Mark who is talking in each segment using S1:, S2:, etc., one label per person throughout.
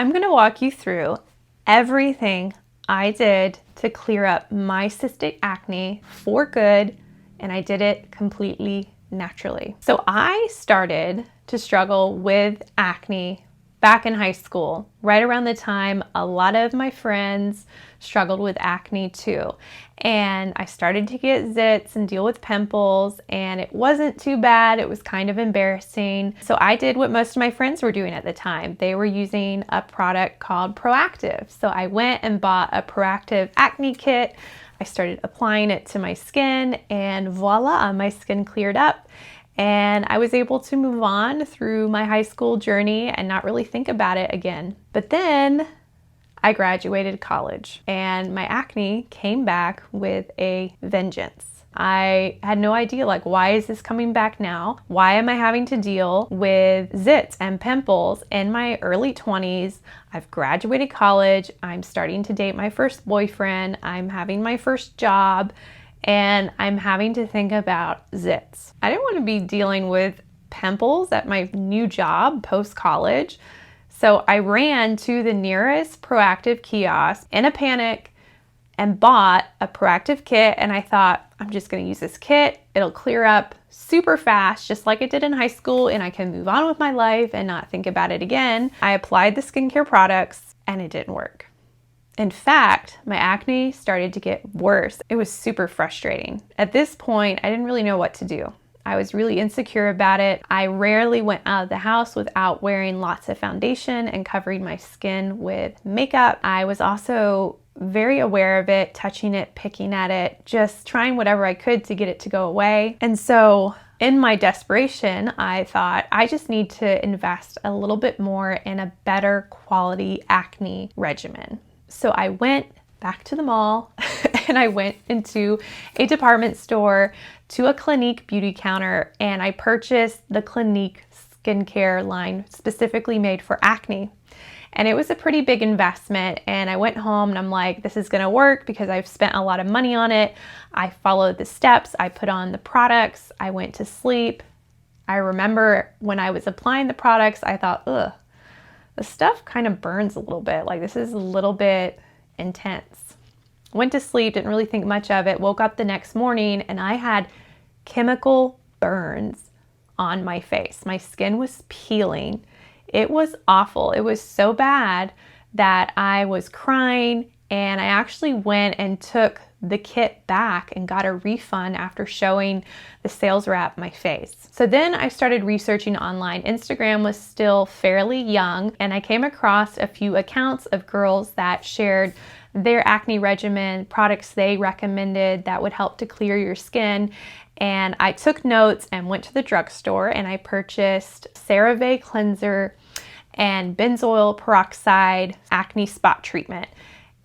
S1: I'm going to walk you through everything I did to clear up my cystic acne for good, and I did it completely naturally. So I started to struggle with acne back in high school, right around the time a lot of my friends struggled with acne too. And I started to get zits and deal with pimples, and it wasn't too bad. It was kind of embarrassing. So I did what most of my friends were doing at the time. They were using a product called Proactiv. So I went and bought a Proactiv acne kit. I started applying it to my skin, and voila, my skin cleared up. And I was able to move on through my high school journey and not really think about it again. But then I graduated college and my acne came back with a vengeance. I had no idea, like, why is this coming back now? Why am I having to deal with zits and pimples in my early 20s? I've graduated college. I'm starting to date my first boyfriend. I'm having my first job. And I'm having to think about zits. I didn't want to be dealing with pimples at my new job post-college. So I ran to the nearest Proactiv kiosk in a panic and bought a Proactiv kit. And I thought, I'm just going to use this kit. It'll clear up super fast, just like it did in high school, and I can move on with my life and not think about it again. I applied the skincare products and it didn't work. In fact, my acne started to get worse. It was super frustrating. At this point, I didn't really know what to do. I was really insecure about it. I rarely went out of the house without wearing lots of foundation and covering my skin with makeup. I was also very aware of it, touching it, picking at it, just trying whatever I could to get it to go away. And so in my desperation, I thought I just need to invest a little bit more in a better quality acne regimen. So I went back to the mall and I went into a department store to a Clinique beauty counter, and I purchased the Clinique skincare line specifically made for acne. And it was a pretty big investment, and I went home and I'm like, this is gonna work because I've spent a lot of money on it. I followed the steps, I put on the products, I went to sleep. I remember when I was applying the products, I thought, ugh, the stuff kind of burns a little bit. Like, this is a little bit intense. Went to sleep, didn't really think much of it, woke up the next morning and I had chemical burns on my face. My skin was peeling. It was awful. It was so bad that I was crying, and I actually went and took the kit back and got a refund after showing the sales rep my face. So then I started researching online. Instagram was still fairly young, and I came across a few accounts of girls that shared their acne regimen, products they recommended that would help to clear your skin. And I took notes and went to the drugstore and I purchased CeraVe cleanser and benzoyl peroxide acne spot treatment.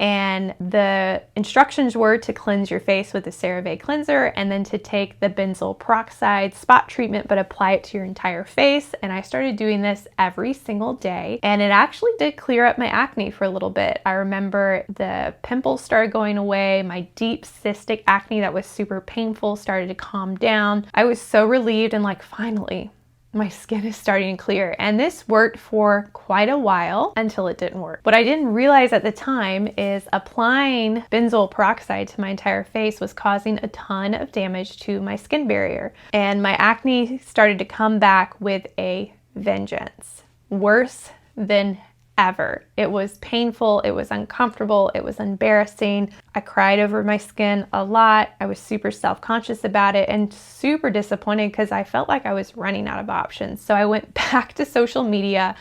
S1: And the instructions were to cleanse your face with the CeraVe cleanser and then to take the benzoyl peroxide spot treatment but apply it to your entire face. And I started doing this every single day, and it actually did clear up my acne for a little bit. I remember the pimples started going away. My deep cystic acne that was super painful started to calm down. I was so relieved and like, finally, my skin is starting to clear. And this worked for quite a while until it didn't work. What I didn't realize at the time is applying benzoyl peroxide to my entire face was causing a ton of damage to my skin barrier. And my acne started to come back with a vengeance. Worse than ever. It was painful, it was uncomfortable, it was embarrassing. I cried over my skin a lot. I was super self-conscious about it and super disappointed because I felt like I was running out of options. So I went back to social media,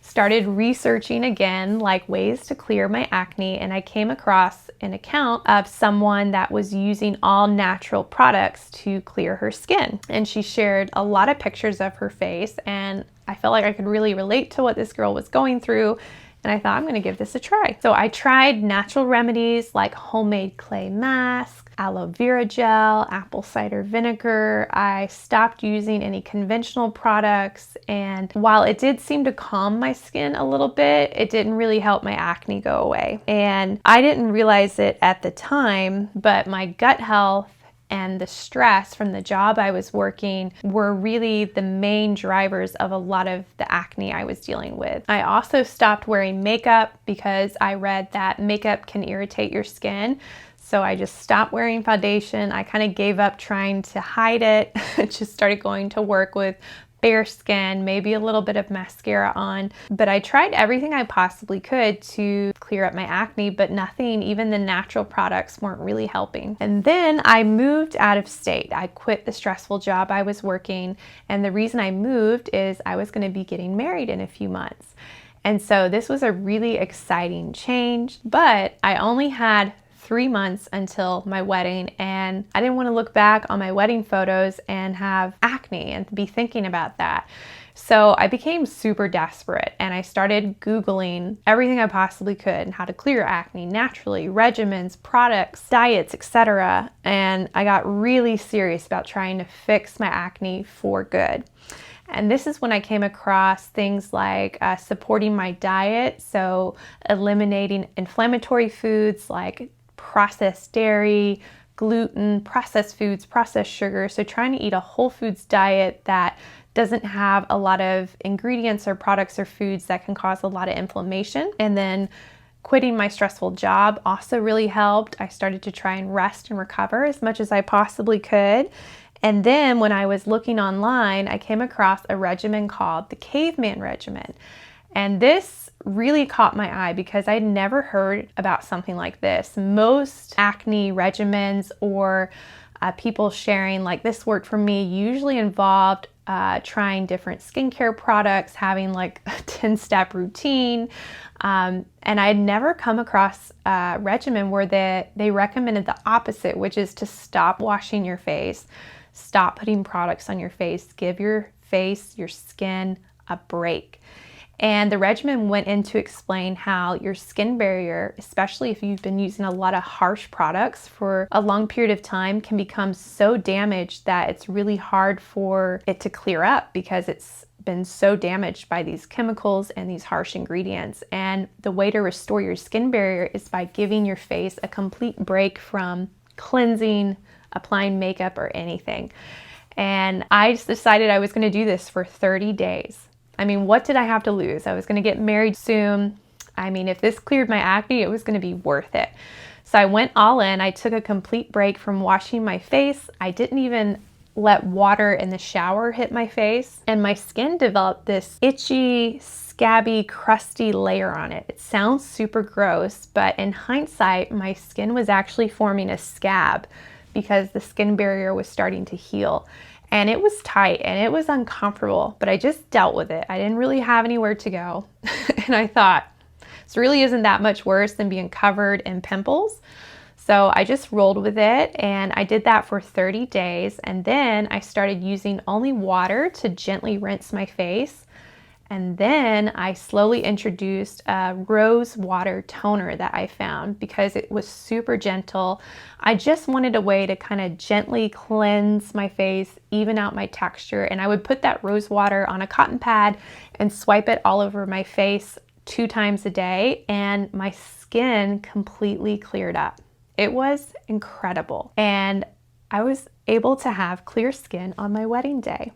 S1: started researching again, like ways to clear my acne, and I came across an account of someone that was using all natural products to clear her skin. And she shared a lot of pictures of her face, and I felt like I could really relate to what this girl was going through, and I thought, I'm gonna give this a try. So I tried natural remedies like homemade clay mask, aloe vera gel, apple cider vinegar. I stopped using any conventional products, and while it did seem to calm my skin a little bit, it didn't really help my acne go away. And I didn't realize it at the time, but my gut health and the stress from the job I was working were really the main drivers of a lot of the acne I was dealing with. I also stopped wearing makeup because I read that makeup can irritate your skin. So I just stopped wearing foundation. I kind of gave up trying to hide it. Just started going to work with bare skin, maybe a little bit of mascara on. But I tried everything I possibly could to clear up my acne, but nothing, even the natural products weren't really helping. And then I moved out of state. I quit the stressful job I was working. And the reason I moved is I was going to be getting married in a few months. And so this was a really exciting change, but I only had 3 months until my wedding, and I didn't want to look back on my wedding photos and have acne and be thinking about that. So I became super desperate and I started Googling everything I possibly could and how to clear acne naturally, regimens, products, diets, etc. And I got really serious about trying to fix my acne for good. And this is when I came across things like supporting my diet, so eliminating inflammatory foods like processed dairy, gluten, processed foods, processed sugar. So trying to eat a whole foods diet that doesn't have a lot of ingredients or products or foods that can cause a lot of inflammation. And then quitting my stressful job also really helped. I started to try and rest and recover as much as I possibly could. And then when I was looking online, I came across a regimen called the Caveman regimen. And this really caught my eye because I'd never heard about something like this. Most acne regimens or people sharing like this worked for me usually involved trying different skincare products, having like a 10-step routine. And I'd never come across a regimen where they recommended the opposite, which is to stop washing your face, stop putting products on your face, give your face, your skin a break. And the regimen went in to explain how your skin barrier, especially if you've been using a lot of harsh products for a long period of time, can become so damaged that it's really hard for it to clear up because it's been so damaged by these chemicals and these harsh ingredients. And the way to restore your skin barrier is by giving your face a complete break from cleansing, applying makeup, or anything. And I just decided I was going to do this for 30 days. I mean, what did I have to lose? I was going to get married soon. I mean, if this cleared my acne, it was going to be worth it. So I went all in. I took a complete break from washing my face. I didn't even let water in the shower hit my face. And my skin developed this itchy, scabby, crusty layer on it. It sounds super gross, but in hindsight, my skin was actually forming a scab because the skin barrier was starting to heal. And it was tight and it was uncomfortable, but I just dealt with it. I didn't really have anywhere to go. And I thought, this really isn't that much worse than being covered in pimples. So I just rolled with it and I did that for 30 days. And then I started using only water to gently rinse my face. And then I slowly introduced a rose water toner that I found because it was super gentle. I just wanted a way to kind of gently cleanse my face, even out my texture. And I would put that rose water on a cotton pad and swipe it all over my face 2 times a day. And my skin completely cleared up. It was incredible. And I was able to have clear skin on my wedding day.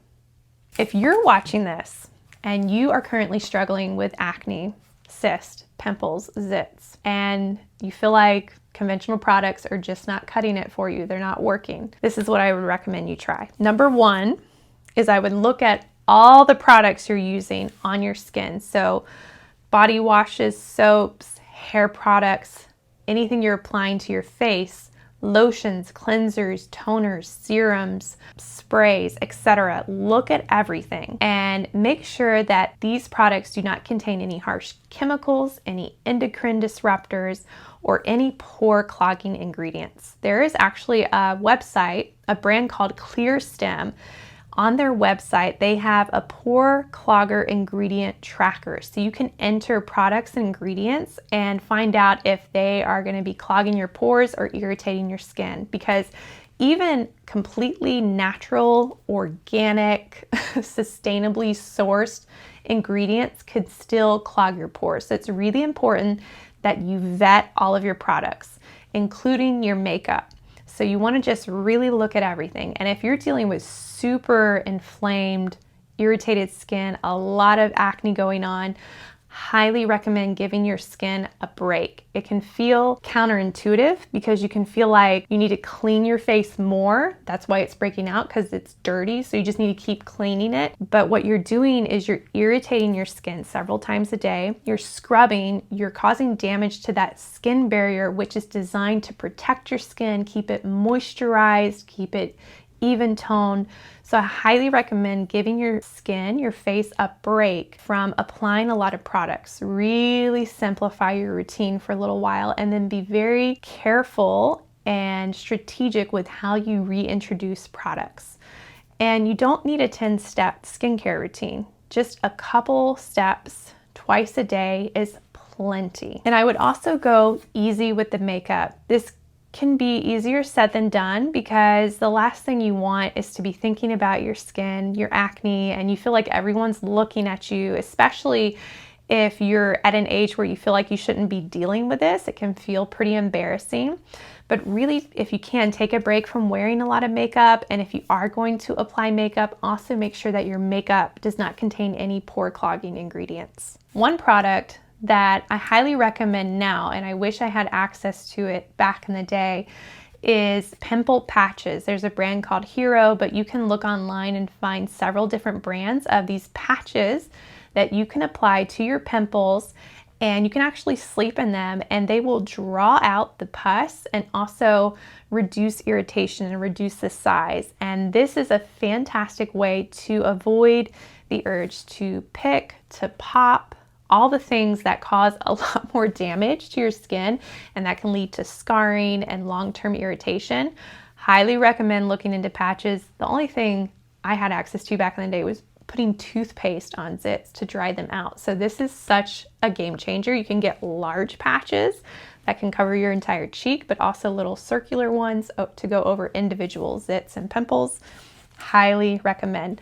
S1: If you're watching this, and you are currently struggling with acne, cysts, pimples, zits, and you feel like conventional products are just not cutting it for you, they're not working, this is what I would recommend you try. Number 1 is I would look at all the products you're using on your skin. So body washes, soaps, hair products, anything you're applying to your face, lotions, cleansers, toners, serums, sprays, etc. Look at everything and make sure that these products do not contain any harsh chemicals, any endocrine disruptors, or any pore clogging ingredients. There is actually a website, a brand called ClearStem. On their website, they have a pore clogger ingredient tracker. So you can enter products and ingredients and find out if they are going to be clogging your pores or irritating your skin. Because even completely natural, organic, sustainably sourced ingredients could still clog your pores. So it's really important that you vet all of your products, including your makeup. So you want to just really look at everything. And if you're dealing with super inflamed, irritated skin, a lot of acne going on, highly recommend giving your skin a break. It can feel counterintuitive because you can feel like you need to clean your face more. That's why it's breaking out, because it's dirty. So you just need to keep cleaning it. But what you're doing is you're irritating your skin several times a day. You're scrubbing, you're causing damage to that skin barrier, which is designed to protect your skin, keep it moisturized, keep it even tone. So I highly recommend giving your skin, your face, a break from applying a lot of products. Really simplify your routine for a little while, and then be very careful and strategic with how you reintroduce products. And you don't need a 10-step skincare routine. Just a couple steps twice a day is plenty. And I would also go easy with the makeup. This can be easier said than done, because the last thing you want is to be thinking about your skin, your acne, and you feel like everyone's looking at you, especially if you're at an age where you feel like you shouldn't be dealing with this. It can feel pretty embarrassing. But really, if you can, take a break from wearing a lot of makeup. And if you are going to apply makeup, also make sure that your makeup does not contain any pore clogging ingredients. One product that I highly recommend now, and I wish I had access to it back in the day, is pimple patches. There's a brand called Hero, but you can look online and find several different brands of these patches that you can apply to your pimples, and you can actually sleep in them, and they will draw out the pus and also reduce irritation and reduce the size. And this is a fantastic way to avoid the urge to pick, to pop, all the things that cause a lot more damage to your skin, and that can lead to scarring and long-term irritation. Highly recommend looking into patches. The only thing I had access to back in the day was putting toothpaste on zits to dry them out. So this is such a game changer. You can get large patches that can cover your entire cheek, but also little circular ones to go over individual zits and pimples. Highly recommend.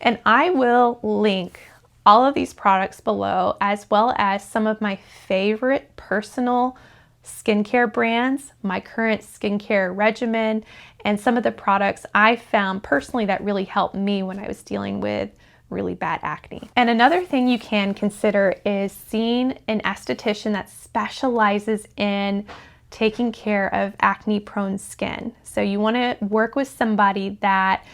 S1: And I will link all of these products below, as well as some of my favorite personal skincare brands, my current skincare regimen, and some of the products I found personally that really helped me when I was dealing with really bad acne. And another thing you can consider is seeing an esthetician that specializes in taking care of acne-prone skin. So you want to work with somebody that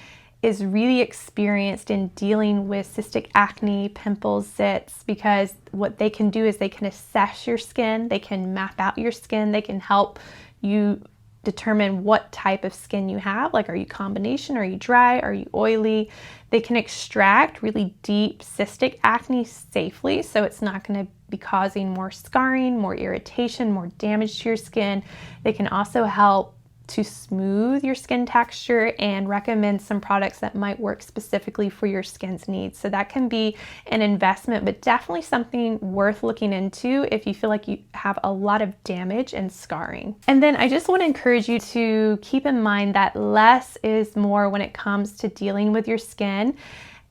S1: is really experienced in dealing with cystic acne, pimples, zits, because what they can do is they can assess your skin, they can map out your skin, they can help you determine what type of skin you have. Like, are you combination? Are you dry? Are you oily? They can extract really deep cystic acne safely, so it's not going to be causing more scarring, more irritation, more damage to your skin. They can also help to smooth your skin texture and recommend some products that might work specifically for your skin's needs. So that can be an investment, but definitely something worth looking into if you feel like you have a lot of damage and scarring. And then I just want to encourage you to keep in mind that less is more when it comes to dealing with your skin.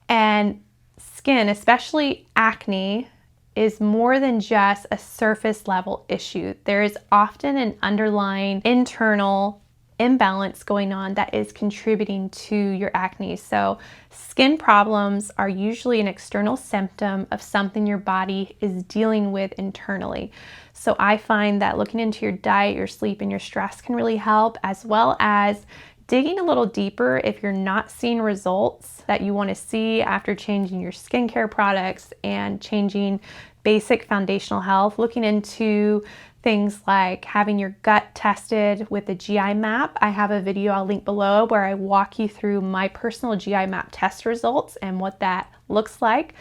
S1: And skin, especially acne, is more than just a surface level issue. There is often an underlying internal imbalance going on that is contributing to your acne. So skin problems are usually an external symptom of something your body is dealing with internally. So I find that looking into your diet, your sleep, and your stress can really help, as well as digging a little deeper if you're not seeing results that you want to see after changing your skincare products and changing basic foundational health. Looking into things like having your gut tested with a GI map. I have a video I'll link below where I walk you through my personal GI map test results and what that looks like.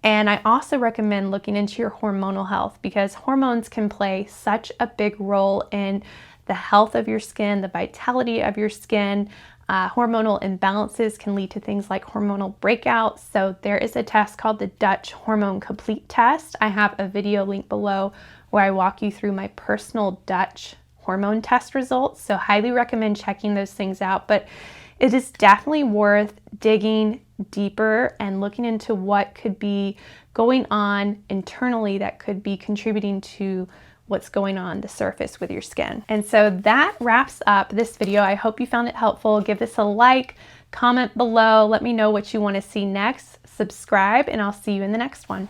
S1: And I also recommend looking into your hormonal health, because hormones can play such a big role in the health of your skin, the vitality of your skin. Hormonal imbalances can lead to things like hormonal breakouts. So there is a test called the Dutch Hormone Complete Test. I have a video link below where I walk you through my personal Dutch hormone test results. So highly recommend checking those things out. But it is definitely worth digging deeper and looking into what could be going on internally that could be contributing to what's going on the surface with your skin. And so that wraps up this video. I hope you found it helpful. Give this a like, comment below, let me know what you want to see next, subscribe, and I'll see you in the next one.